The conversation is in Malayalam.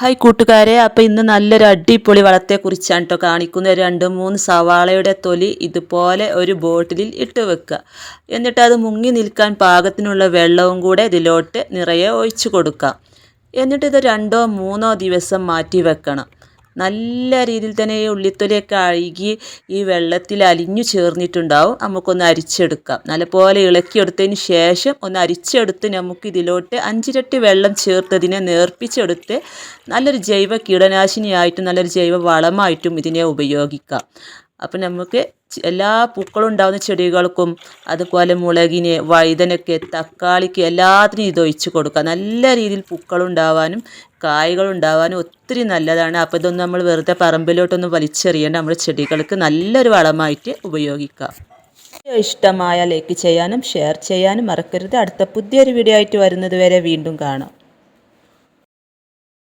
ഹായ് കൂട്ടുകാരെ, അപ്പോൾ ഇന്ന് നല്ലൊരു അടിപൊളി വളത്തെക്കുറിച്ചാണ് കേട്ടോ കാണിക്കുന്നത്. 2-3 സവാളയുടെ തൊലി ഇതുപോലെ ഒരു ബോട്ടിലിൽ ഇട്ട് വെക്കുക. എന്നിട്ട് അത് മുങ്ങി നിൽക്കാൻ പാകത്തിനുള്ള വെള്ളവും കൂടെ ഇതിലോട്ട് നിറയെ ഒഴിച്ചു കൊടുക്കാം. എന്നിട്ട് ഇത് 2-3 ദിവസം മാറ്റി വെക്കണം. നല്ല രീതിയിൽ തന്നെ ഈ ഉള്ളിത്തൊലിയൊക്കെ അഴുകി ഈ വെള്ളത്തിൽ അലിഞ്ഞു ചേർന്നിട്ടുണ്ടാവും. നമുക്കൊന്ന് അരിച്ചെടുക്കാം. നല്ലപോലെ ഇളക്കിയെടുത്തതിന് ശേഷം ഒന്ന് അരിച്ചെടുത്ത് നമുക്ക് ഇതിലോട്ട് 5 ഇരട്ടി വെള്ളം ചേർത്തതിനെ നേർപ്പിച്ചെടുത്ത് നല്ലൊരു ജൈവ കീടനാശിനിയായിട്ടും നല്ലൊരു ജൈവ വളമായിട്ടും ഇതിനെ ഉപയോഗിക്കാം. അപ്പം നമുക്ക് എല്ലാ പൂക്കളും ഉണ്ടാകുന്ന ചെടികൾക്കും അതുപോലെ മുളകിന്, വഴുതനയ്ക്ക്, തക്കാളിക്ക് എല്ലാത്തിനും ഇതൊഴിച്ച് കൊടുക്കുക. നല്ല രീതിയിൽ പൂക്കളുണ്ടാവാനും കായ്കളുണ്ടാവാനും ഒത്തിരി നല്ലതാണ്. അപ്പോൾ ഇതൊന്നും നമ്മൾ വെറുതെ പറമ്പിലോട്ടൊന്നും വലിച്ചെറിയേണ്ട, നമ്മുടെ ചെടികൾക്ക് നല്ലൊരു വളമായിട്ട് ഉപയോഗിക്കാം. വീഡിയോ ഇഷ്ടമായ ലൈക്ക് ചെയ്യാനും ഷെയർ ചെയ്യാനും മറക്കരുത്. അടുത്ത പുതിയൊരു വീഡിയോ ആയിട്ട് വരുന്നത് വരെ വീണ്ടും കാണാം.